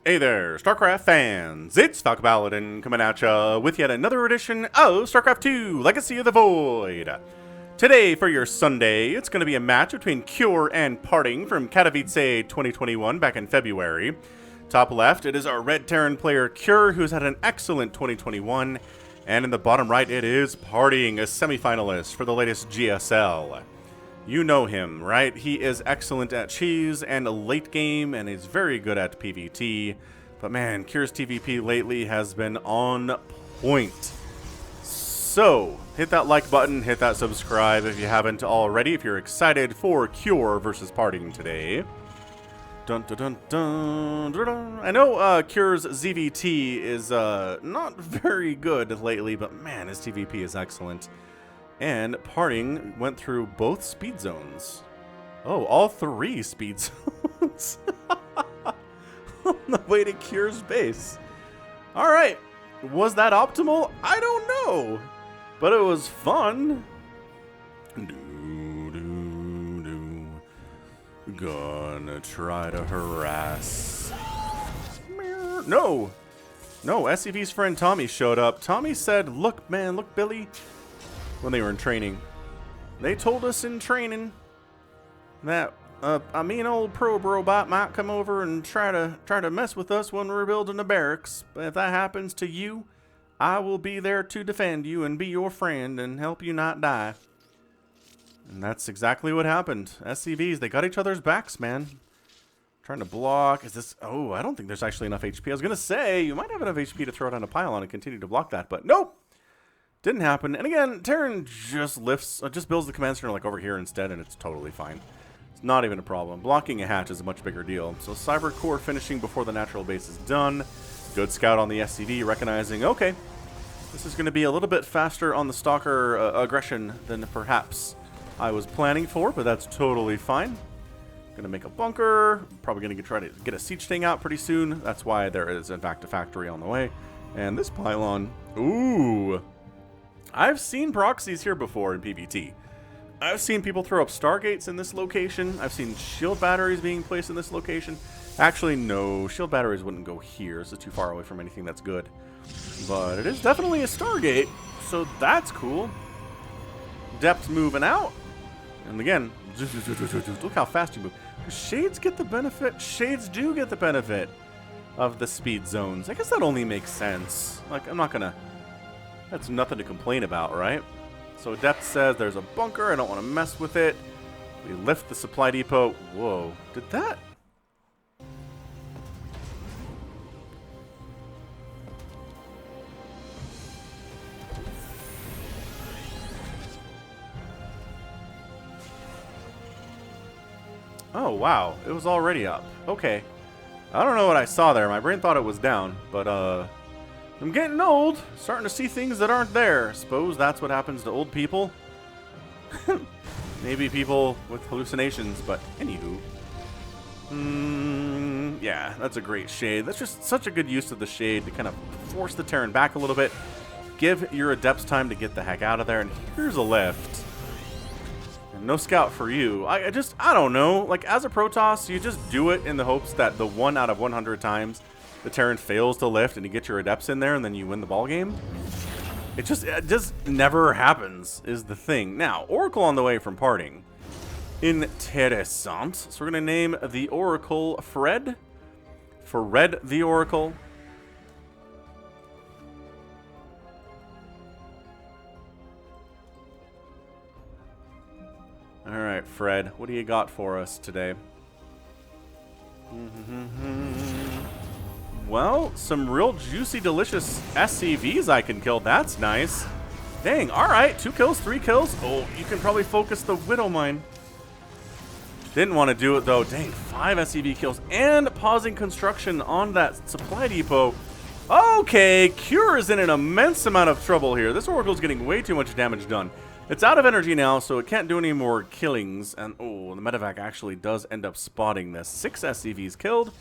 Hey there, StarCraft fans! It's Falcon Paladin coming at ya with yet another edition of StarCraft 2 Legacy of the Void. Today, for your Sunday, it's going to be a match between Cure and PartinG from Katowice 2021 back in February. Top left, it is our Red Terran player Cure, who's had an excellent 2021. And in the bottom right, it is PartinG, a semifinalist for the latest GSL. You know him, right? He is excellent at cheese and late game, and he's very good at PvT. But man, Cure's TVP lately has been on point. So, hit that like button, hit that subscribe if you haven't already, if you're excited for Cure versus PartinG today. Dun, dun, dun, dun, dun, dun. I know Cure's ZVT is not very good lately, but man, his TVP is excellent. And PartinG went through both speed zones. Oh, all three speed zones. On the way to Cure's base. Alright. Was that optimal? I don't know. But it was fun. Gonna try to harass. No. No, SCV's friend Tommy showed up. Tommy said, look, man, look, Billy. When they were in training, they told us in training that a mean old probe robot might come over and try to mess with us when we're building a barracks. But if that happens to you, I will be there to defend you and be your friend and help you not die. And that's exactly what happened. SCVs, they got each other's backs, man. Trying to block. Is this? Oh, I don't think there's actually enough HP. I was gonna say you might have enough HP to throw down a pylon and continue to block that, but nope. Didn't happen. And again, Terran just builds the command center like over here instead, and it's totally fine. It's not even a problem. Blocking a hatch is a much bigger deal. So Cyber Core finishing before the natural base is done. Good scout on the SCV, recognizing, okay, this is going to be a little bit faster on the Stalker aggression than perhaps I was planning for, but that's totally fine. Gonna make a bunker. Probably gonna try to get a siege thing out pretty soon. That's why there is in fact a factory on the way. And this pylon, ooh. I've seen proxies here before in PvT. I've seen people throw up stargates in this location. I've seen shield batteries being placed in this location. Actually, no, shield batteries wouldn't go here. This is too far away from anything that's good. But it is definitely a stargate, so that's cool. Depth moving out. And again, look how fast you move. Do Shades get the benefit? Shades do get the benefit of the speed zones. I guess that only makes sense. Like, I'm not gonna... That's nothing to complain about, right? So Depth says there's a bunker. I don't want to mess with it. We lift the supply depot. Whoa. Did that? Oh, wow. It was already up. Okay. I don't know what I saw there. My brain thought it was down, but, I'm getting old, starting to see things that aren't there. Suppose that's what happens to old people. Maybe people with hallucinations, but anywho. Yeah, that's a great shade. That's just such a good use of the shade to kind of force the Terran back a little bit. Give your adepts time to get the heck out of there, and here's a lift. And no scout for you. I don't know. Like, as a Protoss, you just do it in the hopes that the 1 out of 100 times the Terran fails to lift and you get your adepts in there and then you win the ball game. It just never happens is the thing. Now, Oracle on the way from PartinG. Interessant. So we're going to name the Oracle Fred. Fred the Oracle. Alright, Fred. What do you got for us today? Well, some real juicy, delicious SCVs I can kill. That's nice. Dang, alright. 2 kills, 3 kills. Oh, you can probably focus the Widow Mine. Didn't want to do it, though. Dang, 5 SCV kills. And pausing construction on that supply depot. Okay, Cure is in an immense amount of trouble here. This Oracle's getting way too much damage done. It's out of energy now, so it can't do any more killings. And, oh, the medevac actually does end up spotting this. 6 SCVs killed.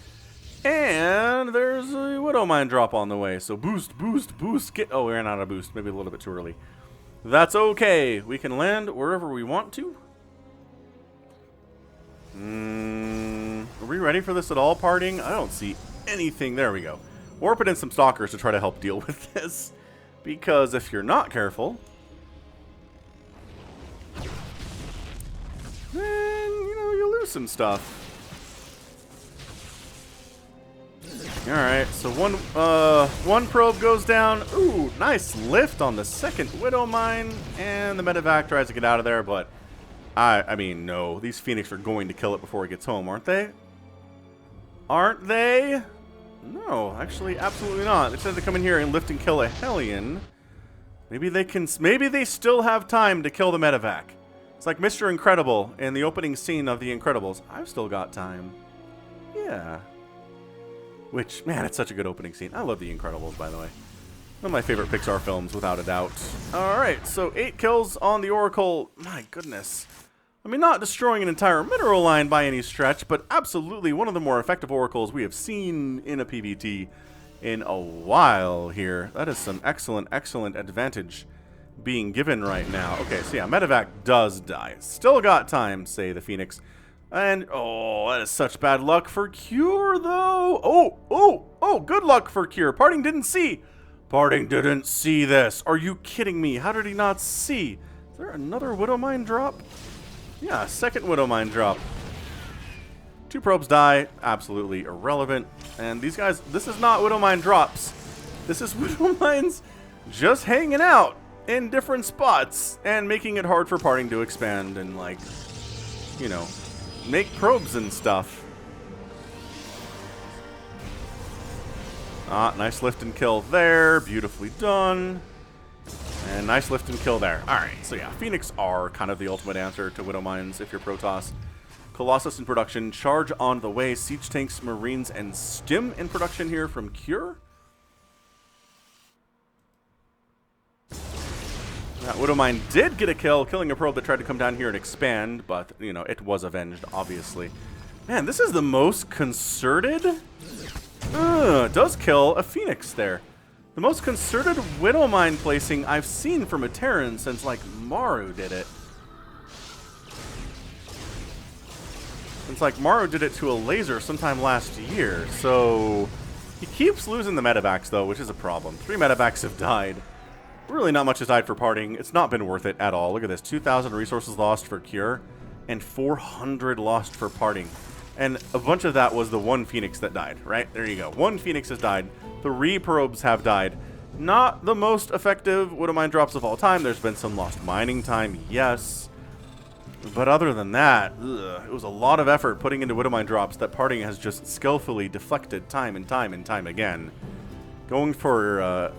And there's a Widow Mine drop on the way. So boost, boost, boost. Oh, we ran out of boost. Maybe a little bit too early. That's okay. We can land wherever we want to. Are we ready for this at all, PartinG? I don't see anything. There we go. Or put in some stalkers to try to help deal with this. Because if you're not careful, then, you know, you lose some stuff. Alright, so one probe goes down. Ooh, nice lift on the second Widow Mine. And the medevac tries to get out of there, but I mean, no. These Phoenix are going to kill it before it gets home, aren't they? Aren't they? No, actually, absolutely not. They said to come in here and lift and kill a Hellion. Maybe they can. Maybe they still have time to kill the medevac. It's like Mr. Incredible in the opening scene of The Incredibles. I've still got time. Yeah. Which, man, it's such a good opening scene. I love The Incredibles, by the way. One of my favorite Pixar films, without a doubt. Alright, so 8 kills on the Oracle. My goodness. I mean, not destroying an entire mineral line by any stretch, but absolutely one of the more effective Oracles we have seen in a PvT in a while here. That is some excellent, excellent advantage being given right now. Okay, so yeah, medevac does die. Still got time, say the Phoenix. And, oh, that is such bad luck for Cure, though. Oh, good luck for Cure. PartinG didn't see. PartinG didn't see this. Are you kidding me? How did he not see? Is there another Widow Mine drop? Yeah, second Widow Mine drop. 2 probes die. Absolutely irrelevant. And these guys, this is not Widow Mine drops. This is Widow Mines just hanging out in different spots and making it hard for PartinG to expand and, like, you know, make probes and stuff. Ah, nice lift and kill there. Beautifully done. And nice lift and kill there. Alright, so yeah, Phoenix are kind of the ultimate answer to Widow Mines if you're Protoss. Colossus in production. Charge on the way. Siege tanks, Marines, and Stim in production here from Cure. That Widow Mine did get a kill, killing a probe that tried to come down here and expand, but, you know, it was avenged, obviously. Man, this is the most concerted... does kill a Phoenix there. The most concerted Widow Mine placing I've seen from a Terran since, like, Maru did it. Since, like, Maru did it to a laser sometime last year, so... He keeps losing the medevacs, though, which is a problem. 3 medevacs have died. Really not much has died for PartinG. It's not been worth it at all. Look at this. 2,000 resources lost for Cure and 400 lost for PartinG. And a bunch of that was the 1 Phoenix that died, right? There you go. 1 Phoenix has died. 3 probes have died. Not the most effective Widow Mine drops of all time. There's been some lost mining time, yes. But other than that, it was a lot of effort putting into Widow Mine drops that PartinG has just skillfully deflected time and time and time again. Going for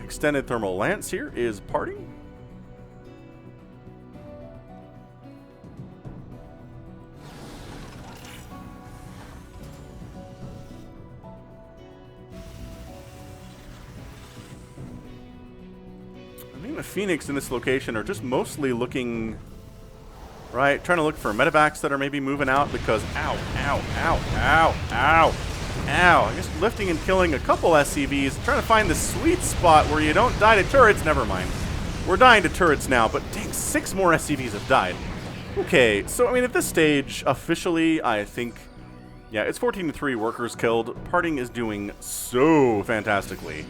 extended thermal lance here is PartinG. I think the Phoenix in this location are just mostly looking, right, trying to look for medevacs that are maybe moving out because, ow, ow, ow, ow, ow. Ow, I'm just lifting and killing a couple SCVs, trying to find the sweet spot where you don't die to turrets. Never mind. We're dying to turrets now, but dang, 6 more SCVs have died. Okay, so, I mean, at this stage, officially, I think, yeah, it's 14-3 workers killed. PartinG is doing so fantastically.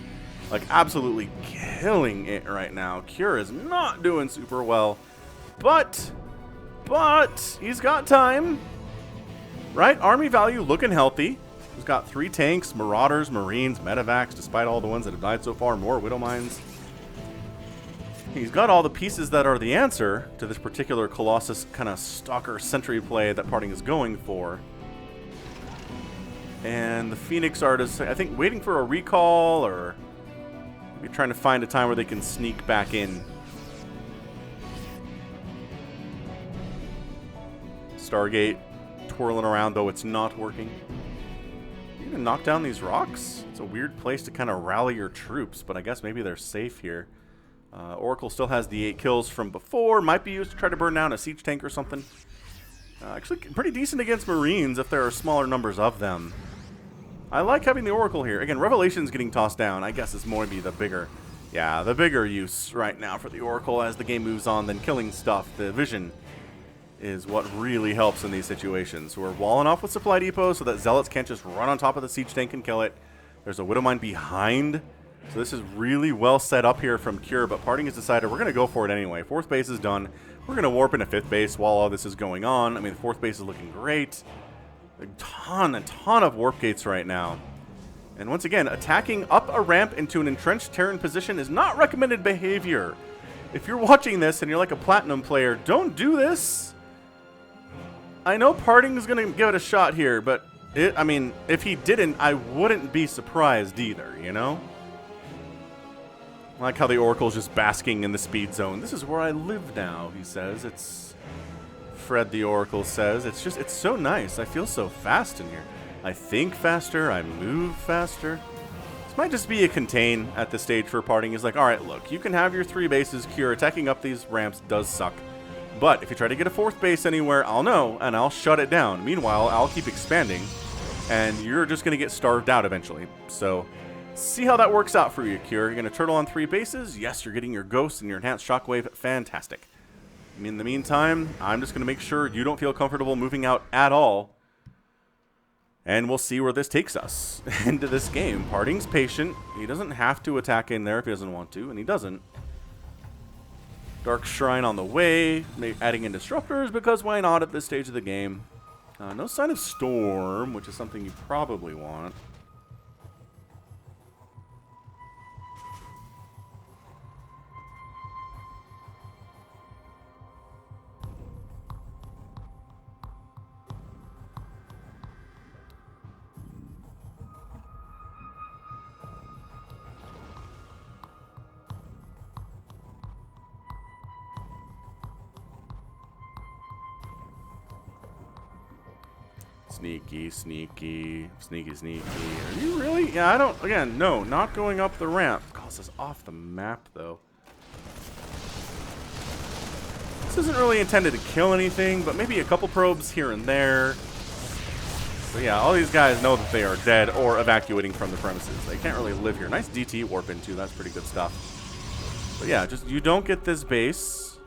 Like, absolutely killing it right now. Cure is not doing super well, but he's got time, right? Army value looking healthy. He's got 3 tanks, Marauders, Marines, Medevacs, despite all the ones that have died so far, more Widow Mines. He's got all the pieces that are the answer to this particular Colossus kind of stalker sentry play that PartinG is going for. And the Phoenix are just, I think, waiting for a recall or maybe trying to find a time where they can sneak back in. Stargate twirling around, though it's not working. You can knock down these rocks? It's a weird place to kind of rally your troops, but I guess maybe they're safe here. Oracle still has the 8 kills from before. Might be used to try to burn down a siege tank or something. Actually, pretty decent against Marines if there are smaller numbers of them. I like having the Oracle here. Again, Revelation's getting tossed down. I guess it's more be the bigger... Yeah, the bigger use right now for the Oracle as the game moves on than killing stuff. The Vision is what really helps in these situations. So we're walling off with supply depots so that zealots can't just run on top of the siege tank and kill it. There's a widow mine behind. So this is really well set up here from Cure, but PartinG has decided we're going to go for it anyway. 4th base is done. We're going to warp into 5th base while all this is going on. I mean, the 4th base is looking great. A ton of warp gates right now. And once again, attacking up a ramp into an entrenched Terran position is not recommended behavior. If you're watching this and you're like a Platinum player, don't do this. I know PartinG is going to give it a shot here, but I mean, if he didn't, I wouldn't be surprised either, you know? I like how the Oracle's just basking in the speed zone. This is where I live now, he says. It's... Fred the Oracle says. It's so nice. I feel so fast in here. I think faster. I move faster. This might just be a contain at this stage for PartinG. He's like, alright, look, you can have your 3 bases. Cure, attacking up these ramps does suck. But if you try to get a 4th base anywhere, I'll know, and I'll shut it down. Meanwhile, I'll keep expanding, and you're just going to get starved out eventually. So... see how that works out for you, Cure. You're going to turtle on 3 bases. Yes, you're getting your Ghost and your Enhanced Shockwave. Fantastic. In the meantime, I'm just going to make sure you don't feel comfortable moving out at all. And we'll see where this takes us into this game. PartinG's patient. He doesn't have to attack in there if he doesn't want to, and he doesn't. Dark Shrine on the way. Adding in Disruptors, because why not at this stage of the game? No sign of Storm, which is something you probably want. Sneaky, sneaky, sneaky, sneaky. Are you really? Yeah, I don't... Again, no, not going up the ramp. God, this is off the map, though. This isn't really intended to kill anything, but maybe a couple probes here and there. So yeah, all these guys know that they are dead or evacuating from the premises. They can't really live here. Nice DT warp into. That's pretty good stuff. But yeah, just you don't get this base.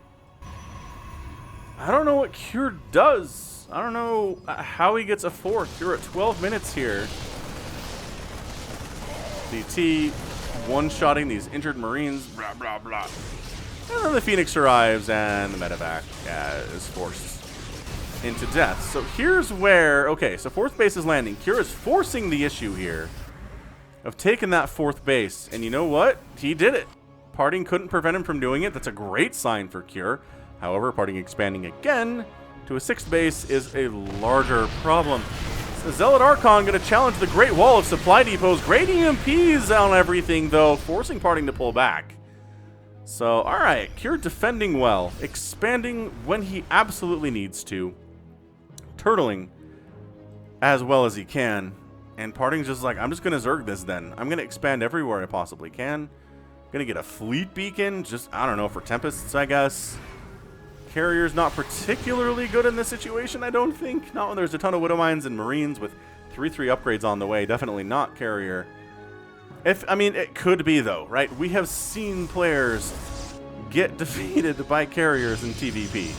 I don't know what Cure does. I don't know how he gets a 4th. You're at 12 minutes here. DT one-shotting these injured Marines. Blah, blah, blah. And then the Phoenix arrives and the medevac is forced into death. So here's where... Okay, so 4th base is landing. Cure is forcing the issue here of taking that 4th base. And you know what? He did it. PartinG couldn't prevent him from doing it. That's a great sign for Cure. However, PartinG expanding again to a 6th base is a larger problem. So Zealot Archon going to challenge the Great Wall of Supply Depots. Great EMPs on everything, though, forcing PartinG to pull back. So, alright, Cure defending well. Expanding when he absolutely needs to. Turtling as well as he can. And PartinG's just like, I'm just going to Zerg this then. I'm going to expand everywhere I possibly can. Going to get a Fleet Beacon, just, I don't know, for Tempests, I guess. Carrier's not particularly good in this situation, I don't think. Not when there's a ton of Widow Mines and Marines with 3/3 upgrades on the way. Definitely not Carrier. I mean, it could be, though, right? We have seen players get defeated by Carriers in TVP.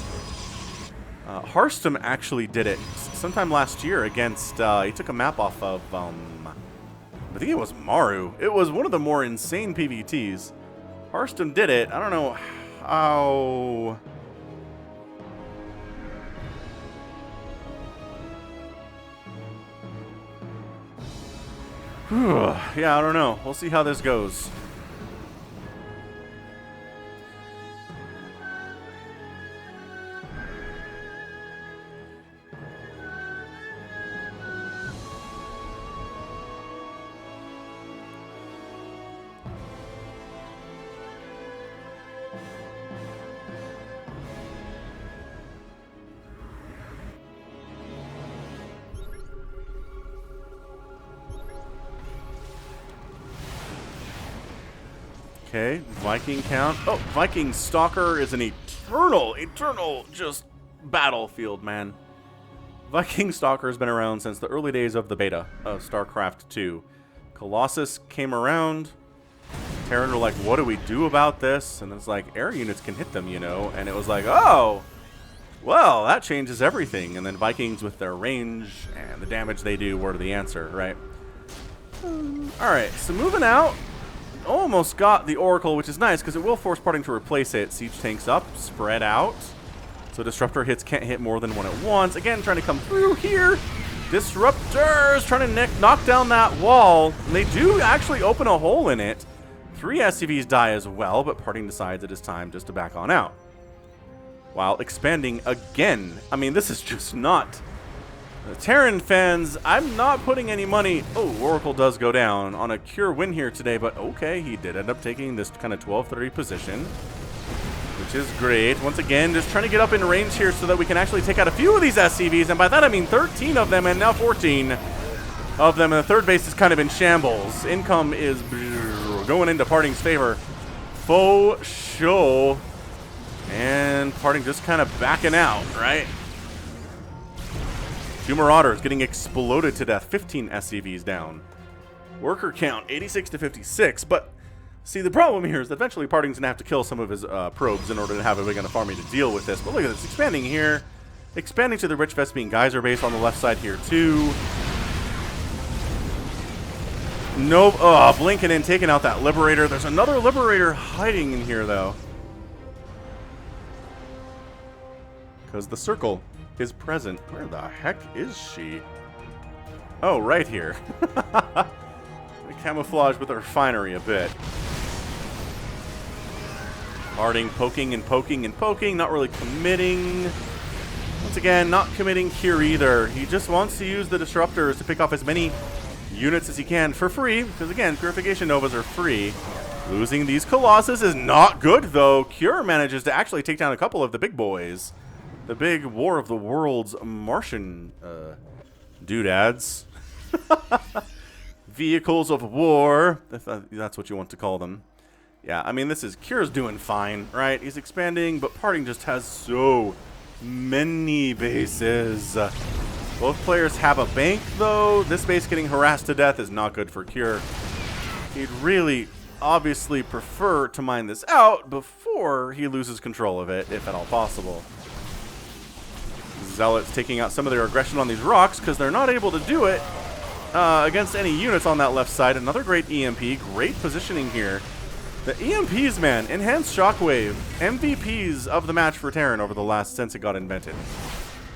Hearthstone actually did it sometime last year against... he took a map off of... I think it was Maru. It was one of the more insane PVTs. Hearthstone did it. I don't know how... Yeah, I don't know. We'll see how this goes. Okay, Viking count. Oh, Viking Stalker is an eternal just battlefield, man. Viking Stalker has been around since the early days of the beta of StarCraft 2. Colossus came around. Terran were like, what do we do about this? And it's like, air units can hit them, you know. And it was like, oh, Well, that changes everything. And then Vikings with their range and the damage they do were the answer, right? Alright, so moving out. Almost got the Oracle, which is nice because it will force Parting to replace it. Siege tanks up, spread out. So Disruptor hits can't hit more than one at once. Again, trying to come through here. Disruptors trying to knock down that wall. And they do actually open a hole in it. 3 SCVs die as well, but Parting decides it is time just to back on out. While expanding again. I mean, this is just not... Terran fans, I'm not putting any money... Oh, Oracle does go down on a Cure win here today, but okay, he did end up taking this kind of 12-30 position, which is great. Once again, just trying to get up in range here so that we can actually take out a few of these SCVs, and by that I mean 13 of them, and now 14 of them, and the third base is kind of in shambles. Income is going into Parting's favor. Faux show. And Parting just kind of backing out, right? 2 Marauders getting exploded to death. 15 SCVs down. Worker count 86 to 56. But see, the problem here is that eventually Parting's going to have to kill some of his probes in order to have a big enough army to deal with this. But look at this. Expanding here. Expanding to the Rich Vespine Geyser base on the left side here too. Nope. Blinking in, taking out that Liberator. There's another Liberator hiding in here though. Because the circle is present. Where the heck is she? Oh, right here. Camouflage with the refinery a bit. Parting, poking and poking and poking, not really committing. Once again, not committing here either. He just wants to use the Disruptors to pick off as many units as he can for free, because again, Purification Novas are free. Losing these Colossus is not good, though. Cure manages to actually take down a couple of the big boys. The big War of the Worlds Martian doodads. Vehicles of war. That's what you want to call them. Yeah, I mean, this is... Cure's doing fine, right? He's expanding, but Parting just has so many bases. Both players have a bank, though. This base getting harassed to death is not good for Cure. He'd really obviously prefer to mine this out before he loses control of it, if at all possible. Zealots taking out some of their aggression on these rocks because they're not able to do it against any units on that left side. Another great EMP. Great positioning here. The EMPs, man. Enhanced Shockwave. MVPs of the match for Terran over the last since it got invented.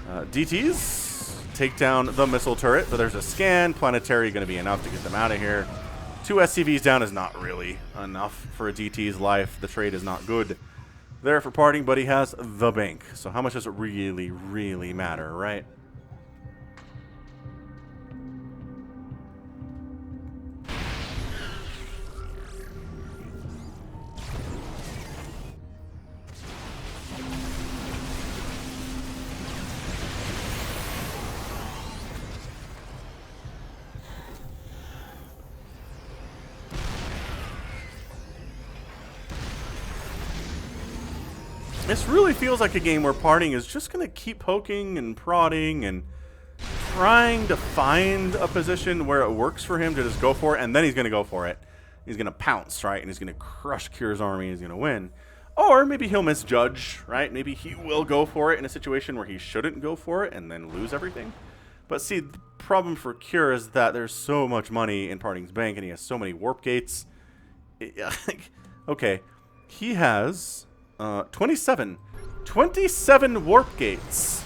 DTs take down the missile turret, but there's a scan. Planetary going to be enough to get them out of here. 2 SCVs down is not really enough for a DT's life. The trade is not good there for Parting, but he has the bank. So how much does it really, really matter, right? This really feels like a game where Parting is just going to keep poking and prodding and trying to find a position where it works for him to just go for it, and then he's going to go for it. He's going to pounce, right? And he's going to crush Cure's army. He's going to win. Or maybe he'll misjudge, right? Maybe he will go for it in a situation where he shouldn't go for it and then lose everything. But see, the problem for Cure is that there's so much money in Parting's bank, and he has so many warp gates. Okay, he has... 27 warp gates.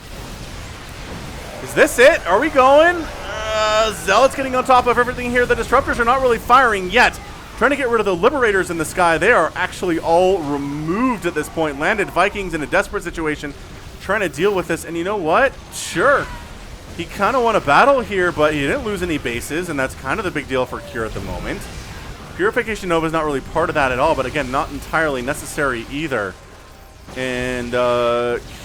Is this it? Are we going? Zealots getting on top of everything here. The Disruptors are not really firing yet. Trying to get rid of the Liberators in the sky. They are actually all removed at this point. Landed Vikings in a desperate situation, trying to deal with this. And you know what? Sure. He kind of won a battle here, but he didn't lose any bases, and that's kind of the big deal for Cure at the moment. Purification Nova is not really part of that at all, but again, not entirely necessary either. And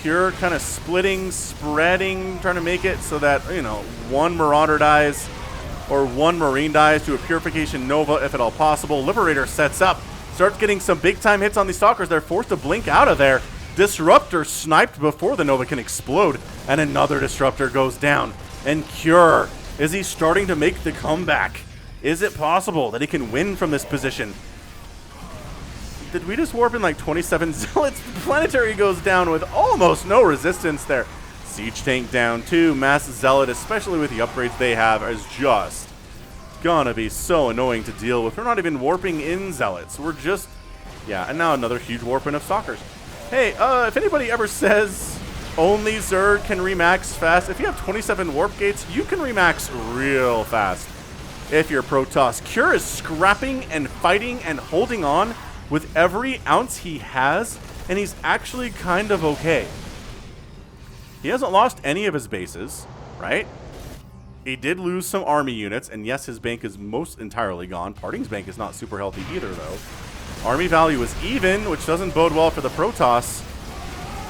Cure kind of splitting, spreading, trying to make it so that, you know, 1 Marauder dies or 1 Marine dies to a Purification Nova if at all possible. Liberator sets up, starts getting some big-time hits on these Stalkers. They're forced to blink out of there. Disruptor sniped before the Nova can explode, and another Disruptor goes down. And Cure, is he starting to make the comeback? Is it possible that he can win from this position? Did we just warp in like 27 zealots? Planetary goes down with almost no resistance there. Siege tank down too. Mass zealot, especially with the upgrades they have, is just gonna be so annoying to deal with. We're not even warping in zealots. We're just, yeah, and now another huge warp in of stalkers. Hey, if anybody ever says only Zerg can remax fast, if you have 27 warp gates, you can remax real fast. If you're Protoss, Cure is scrapping and fighting and holding on with every ounce he has, and he's actually kind of okay. He hasn't lost any of his bases, right? He did lose some army units, and yes, his bank is most entirely gone. PartinG's bank is not super healthy either, though. Army value is even, which doesn't bode well for the Protoss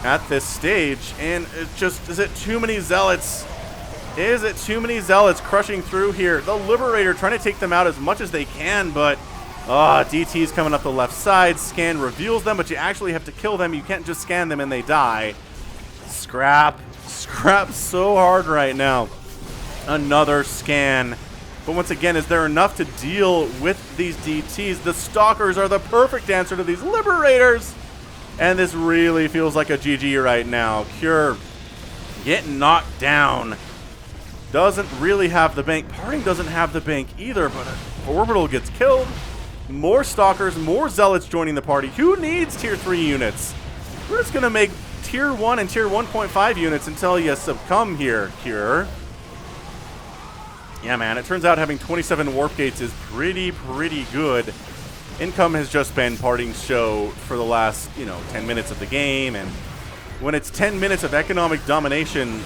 at this stage. And it just, is it too many zealots? Is it too many zealots crushing through here? The Liberator trying to take them out as much as they can, but DT's coming up the left side. Scan reveals them, but you actually have to kill them. You can't just scan them and they die. Scrap so hard right now. Another scan. But once again, is there enough to deal with these DTs? The Stalkers are the perfect answer to these Liberators. And this really feels like a GG right now. Cure getting knocked down. Doesn't really have the bank. PartinG doesn't have the bank either, but Orbital gets killed. More Stalkers, more Zealots joining the party. Who needs tier 3 units? We're just going to make tier 1 and tier 1.5 units until you succumb here, Cure. Yeah, man, it turns out having 27 warp gates is pretty good. Income has just been PartinG's show for the last, 10 minutes of the game, and when it's 10 minutes of economic domination,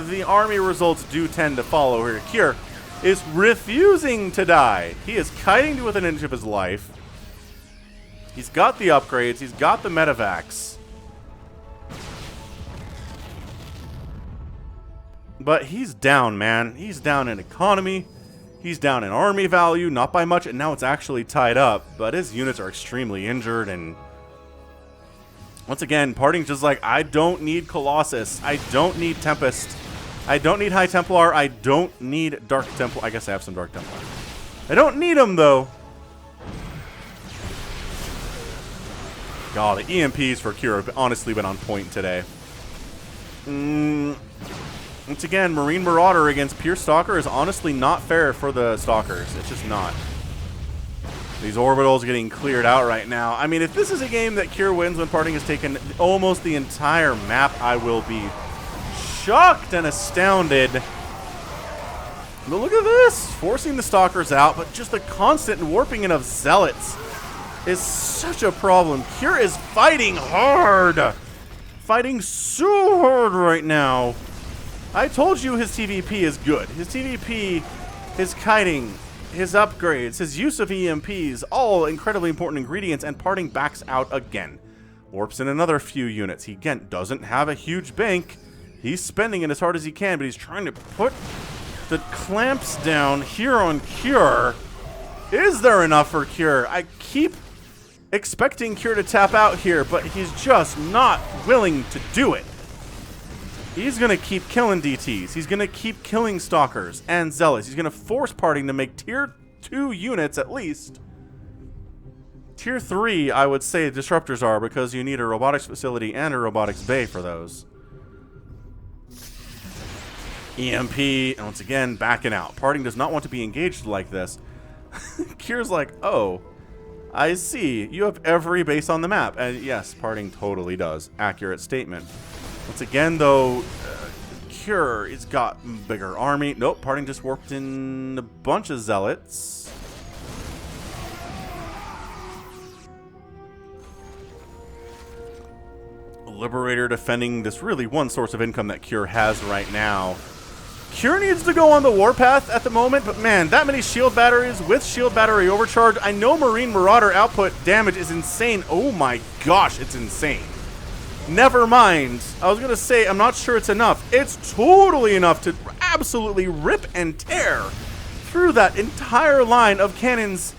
the army results do tend to follow here. Cure is refusing to die. He is kiting to within an inch of his life. He's got the upgrades. He's got the medevacs. But he's down, man. He's down in economy. He's down in army value, not by much, and now it's actually tied up. But his units are extremely injured, and once again, PartinG's just like, I don't need Colossus. I don't need Tempest. I don't need High Templar. I don't need Dark Templar. I guess I have some Dark Templar. I don't need them, though. God, the EMPs for Cure have honestly been on point today. Once again, Marine Marauder against Pure Stalker is honestly not fair for the Stalkers. It's just not. These orbitals getting cleared out right now. I mean, if this is a game that Cure wins when PartinG has taken almost the entire map, I will be shocked and astounded. But look at this. Forcing the Stalkers out, but just the constant warping in of Zealots is such a problem. Cure is fighting hard. Fighting so hard right now. I told you his TVP is good. His TVP, his kiting, his upgrades, his use of EMPs, all incredibly important ingredients, and PartinG backs out again. Warps in another few units. He, again, doesn't have a huge bank. He's spending it as hard as he can, but he's trying to put the clamps down here on Cure. Is there enough for Cure? I keep expecting Cure to tap out here, but he's just not willing to do it. He's going to keep killing DTs. He's going to keep killing Stalkers and Zealots. He's going to force PartinG to make tier 2 units at least. Tier 3, I would say Disruptors are, because you need a robotics facility and a robotics bay for those. EMP, and once again, backing out. PartinG does not want to be engaged like this. Cure's like, oh, I see. You have every base on the map. And yes, PartinG totally does. Accurate statement. Once again, though, Cure has got bigger army. Nope, PartinG just warped in a bunch of Zealots. Liberator defending this really one source of income that Cure has right now. Cure needs to go on the warpath at the moment, but man, that many shield batteries with shield battery overcharge. I know Marine Marauder output damage is insane. Oh my gosh, it's insane. Never mind. I was going to say, I'm not sure it's enough. It's totally enough to absolutely rip and tear through that entire line of cannons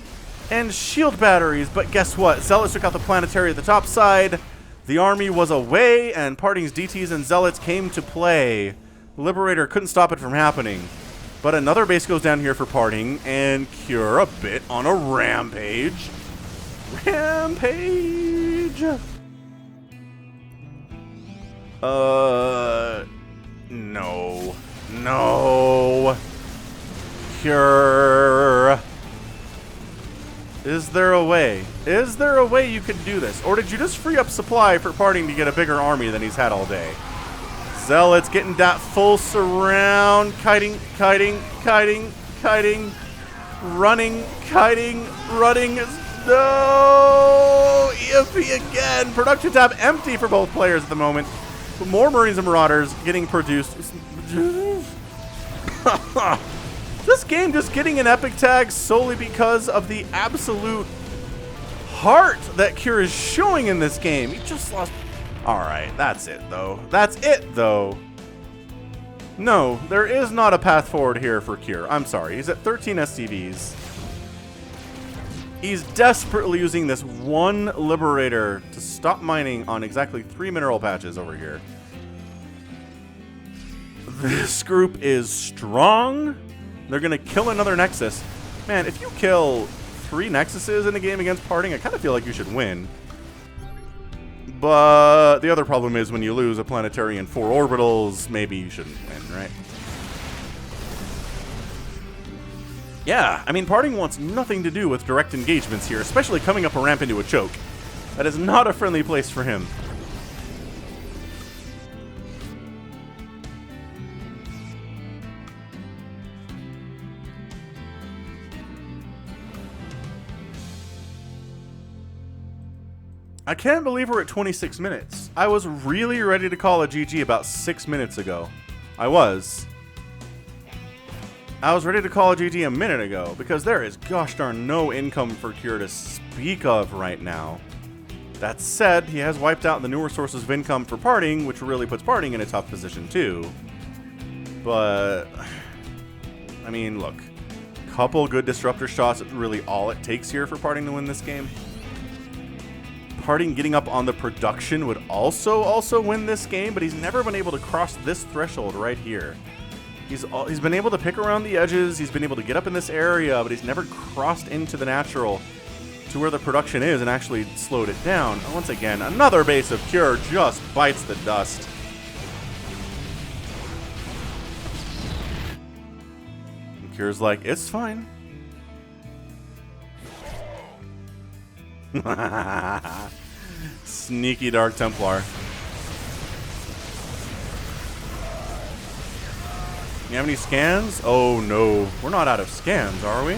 and shield batteries. But guess what? Zealots took out the planetary at the top side. The army was away, and PartinG's DTs and Zealots came to play. Liberator couldn't stop it from happening. But another base goes down here for PartinG, and Cure a bit on a rampage. Rampage! No. No. Cure. Is there a way? Is there a way you could do this? Or did you just free up supply for PartinG to get a bigger army than he's had all day? Zealots getting that full surround. Kiting, kiting, kiting, kiting. Running, kiting, running. No! EMP again. Production tab empty for both players at the moment. But more Marines and Marauders getting produced. This game just getting an epic tag solely because of the absolute heart that Cure is showing in this game. He just lost. Alright, that's it though. That's it though. No, there is not a path forward here for Cure. I'm sorry. He's at 13 SCVs. He's desperately using this one Liberator to stop mining on exactly 3 mineral patches over here. This group is strong. They're going to kill another Nexus. Man, if you kill 3 Nexuses in a game against PartinG, I kind of feel like you should win. But the other problem is when you lose a planetary and 4 orbitals, maybe you shouldn't win, right? Yeah, I mean, PartinG wants nothing to do with direct engagements here, especially coming up a ramp into a choke. That is not a friendly place for him. I can't believe we're at 26 minutes. I was really ready to call a GG about 6 minutes ago. I was ready to call a GG a minute ago because there is gosh darn no income for Cure to speak of right now. That said, he has wiped out the newer sources of income for PartinG, which really puts PartinG in a tough position too. But, I mean, look. Couple good disruptor shots is really all it takes here for PartinG to win this game. PartinG getting up on the production would also win this game, but he's never been able to cross this threshold right here. He's been able to pick around the edges, he's been able to get up in this area, but he's never crossed into the natural to where the production is and actually slowed it down. Once again, another base of Cure just bites the dust. And Cure's like, it's fine. Sneaky Dark Templar. You have any scans? Oh no, we're not out of scans, are we?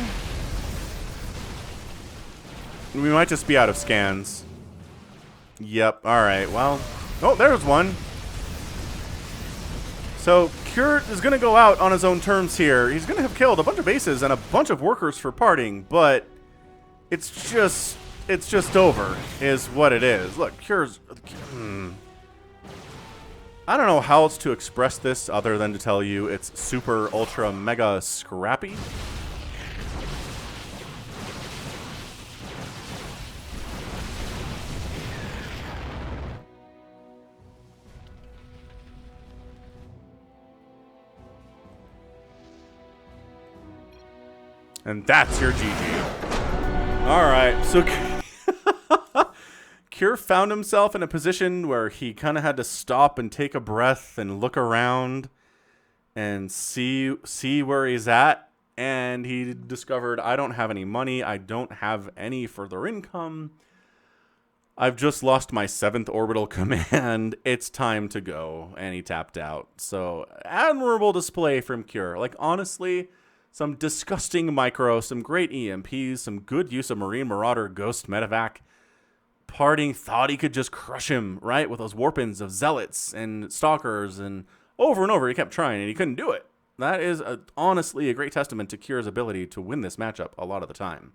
We might just be out of scans. Yep, alright, well. Oh, there's one. So, Cure is going to go out on his own terms here. He's going to have killed a bunch of bases and a bunch of workers for PartinG, but it's just over, is what it is. Look, Cure's... I don't know how else to express this other than to tell you it's super, ultra, mega scrappy. And that's your GG. Alright, so... Cure found himself in a position where he kind of had to stop and take a breath and look around and see where he's at. And he discovered, I don't have any money. I don't have any further income. I've just lost my 7th orbital command. It's time to go. And he tapped out. So, admirable display from Cure. Like, honestly, some disgusting micro, some great EMPs, some good use of Marine Marauder Ghost Medevac. PartinG thought he could just crush him, right? With those warpins of Zealots and Stalkers, and over he kept trying, and he couldn't do it. That is honestly a great testament to Cure's ability to win this matchup a lot of the time.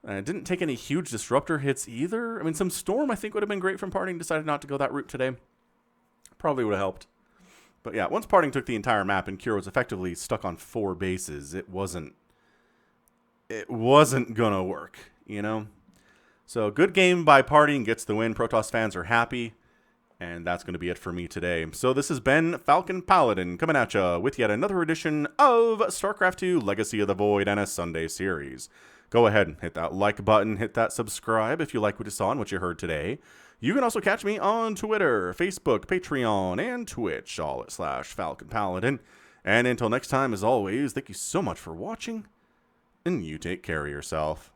It didn't take any huge disruptor hits either. I mean, some Storm I think would have been great from PartinG. Decided not to go that route today. Probably would have helped. But yeah, once PartinG took the entire map and Cure was effectively stuck on 4 bases, it wasn't gonna work, you know? So, good game by PartinG, gets the win. Protoss fans are happy. And that's going to be it for me today. So, this has been Falcon Paladin coming at ya with yet another edition of StarCraft 2 Legacy of the Void and a Sunday series. Go ahead and hit that like button, hit that subscribe if you like what you saw and what you heard today. You can also catch me on Twitter, Facebook, Patreon, and Twitch, all at /Falcon Paladin. And until next time, as always, thank you so much for watching, and you take care of yourself.